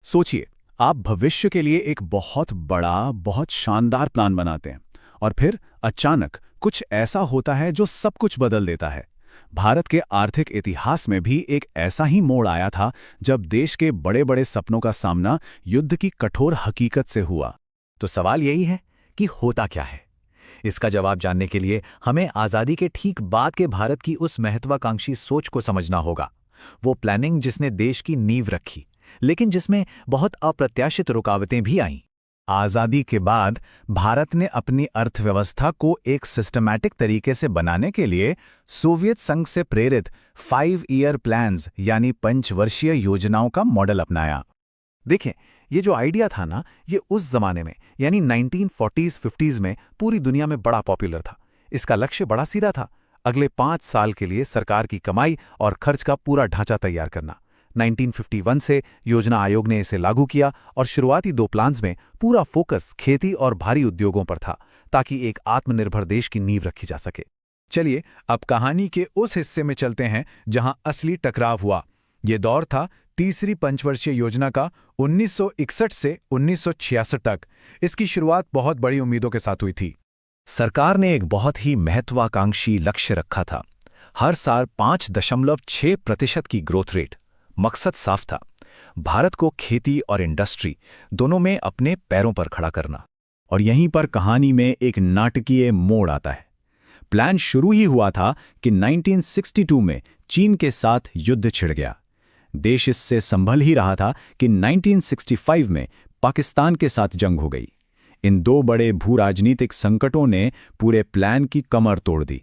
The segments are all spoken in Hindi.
सोचिए, आप भविष्य के लिए एक बहुत बड़ा, बहुत शानदार प्लान बनाते हैं और फिर अचानक कुछ ऐसा होता है जो सब कुछ बदल देता है। भारत के आर्थिक इतिहास में भी एक ऐसा ही मोड़ आया था जब देश के बड़े-बड़े सपनों का सामना युद्ध की कठोर हकीकत से हुआ। तो सवाल यही है कि होता क्या है। इसका जवाब जानने के लिए हमें आज़ादी के ठीक बाद के भारत की उस महत्वाकांक्षी सोच को समझना होगा। वो प्लानिंग जिसने देश की नींव रखी, लेकिन जिसमें बहुत अप्रत्याशित रुकावटें भी आईं। आज़ादी के बाद भारत ने अपनी अर्थव्यवस्था को एक सिस्टमैटिक तरीके से बनाने के लिए सोवियत संघ से प्रेरित 5 ईयर प्लान्स यानी पंचवर्षीय योजनाओं का मॉडल अपनाया। देखिए, ये जो आइडिया था ना, ये उस जमाने में यानी 1940s-50s में पूरी दुनिया में बड़ा पॉपुलर था। इसका लक्ष्य बड़ा सीधा था, अगले 5 साल के लिए सरकार की कमाई और खर्च का पूरा ढांचा तैयार करना। 1951 से योजना आयोग ने इसे लागू किया और शुरुआती 2 प्लान्स में पूरा फोकस खेती और भारी उद्योगों पर था, ताकि एक आत्मनिर्भर देश की नींव रखी जा सके। चलिए अब कहानी के उस हिस्से में चलते हैं जहां असली टकराव हुआ। ये दौर था तीसरी पंचवर्षीय योजना का 1961 से 1966 तक। इसकी शुरुआत बहुत बड़ी उम्मीदों के साथ हुई थी। सरकार ने एक बहुत ही महत्वाकांक्षी लक्ष्य रखा था, हर साल 5.6% की ग्रोथ रेट। मकसद साफ था, भारत को खेती और इंडस्ट्री दोनों में अपने पैरों पर खड़ा करना। और यहीं पर कहानी में एक नाटकीय मोड़ आता है। प्लान शुरू ही हुआ था कि 1962 में चीन के साथ युद्ध छिड़ गया। देश इससे संभल ही रहा था कि 1965 में पाकिस्तान के साथ जंग हो गई। इन 2 बड़े भू-राजनीतिक संकटों ने पूरे प्लान की कमर तोड़ दी।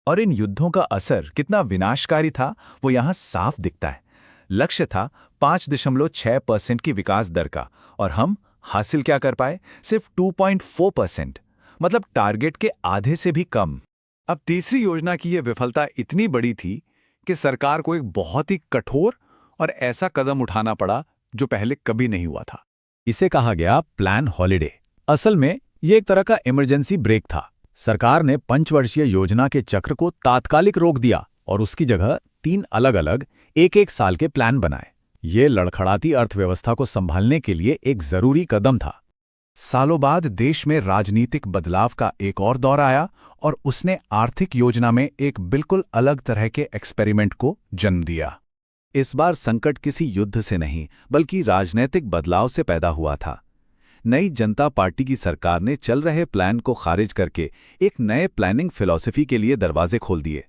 और इन युद्धों का असर कितना विनाशकारी था, वो यहाँ साफ दिखता है। लक्ष्य था 5.6% की विकास दर का, और हम हासिल क्या कर पाए? सिर्फ 2.4%, मतलब टारगेट के आधे से भी कम। अब तीसरी योजना की यह विफलता इतनी बड़ी थी कि सरकार को एक बहुत ही कठोर और ऐसा कदम उठाना पड़ा जो पहले कभी नहीं हुआ था। इसे कहा गया प्लान हॉलिडे। असल में ये एक तरह का इमरजेंसी ब्रेक था। सरकार ने पंचवर्षीय योजना के चक्र को तात्कालिक रोक दिया और उसकी जगह 3 अलग-अलग एक साल के प्लान बनाए। ये लड़खड़ाती अर्थव्यवस्था को संभालने के लिए एक जरूरी कदम था। सालों बाद देश में राजनीतिक बदलाव का एक और दौर आया और उसने आर्थिक योजना में एक बिल्कुल अलग तरह के एक्सपेरिमेंट को जन्म दिया। इस बार संकट किसी युद्ध से नहीं, बल्कि राजनीतिक बदलाव से पैदा हुआ था। नई जनता पार्टी की सरकार ने चल रहे प्लान को खारिज करके एक नए प्लानिंग फिलॉसफी के लिए दरवाजे खोल दिए।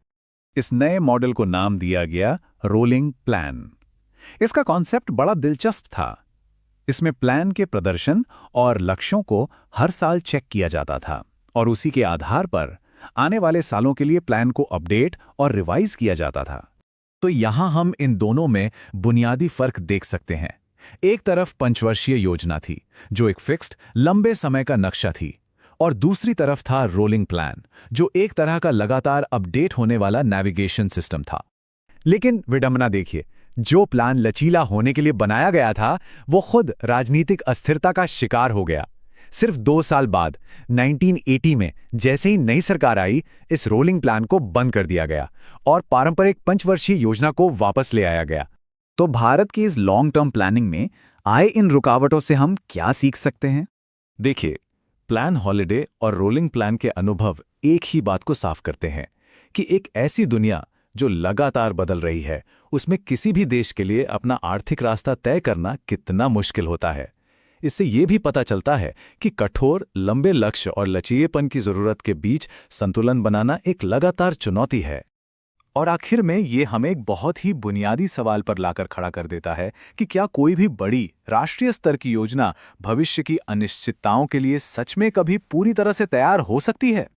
इस नए मॉडल को नाम दिया गया रोलिंग प्लान। इसका कॉन्सेप्ट बड़ा दिलचस्प था। इसमें प्लान के प्रदर्शन और लक्ष्यों को हर साल चेक किया जाता था और उसी के आधार पर आने वाले सालों के लिए प्लान को अपडेट और रिवाइज किया जाता था। तो यहां हम इन दोनों में बुनियादी फर्क देख सकते हैं। एक तरफ पंचवर्षीय योजना थी जो एक फिक्स्ड लंबे समय का नक्शा थी, और दूसरी तरफ था रोलिंग प्लान जो एक तरह का लगातार अपडेट होने वाला नेविगेशन सिस्टम था। लेकिन विडंबना देखिए, जो प्लान लचीला होने के लिए बनाया गया था वो खुद राजनीतिक अस्थिरता का शिकार हो गया। सिर्फ 2 साल बाद 1980 में जैसे ही नई सरकार आई, इस रोलिंग प्लान को बंद कर दिया गया और पारंपरिक पंचवर्षीय योजना को वापस ले आया गया। तो भारत की इस लॉन्ग टर्म प्लानिंग में आए इन रुकावटों से हम क्या सीख सकते हैं? देखिए, प्लान हॉलिडे और रोलिंग प्लान के अनुभव एक ही बात को साफ करते हैं कि एक ऐसी दुनिया जो लगातार बदल रही है, उसमें किसी भी देश के लिए अपना आर्थिक रास्ता तय करना कितना मुश्किल होता है। इससे ये भी पता चलता है कि कठोर, लंबे लक्ष्य और लचीलेपन की जरूरत के बीच संतुलन बनाना एक लगातार चुनौती है। और आखिर में ये हमें एक बहुत ही बुनियादी सवाल पर लाकर खड़ा कर देता है कि क्या कोई भी बड़ी राष्ट्रीय स्तर की योजना भविष्य की अनिश्चितताओं के लिए सच में कभी पूरी तरह से तैयार हो सकती है?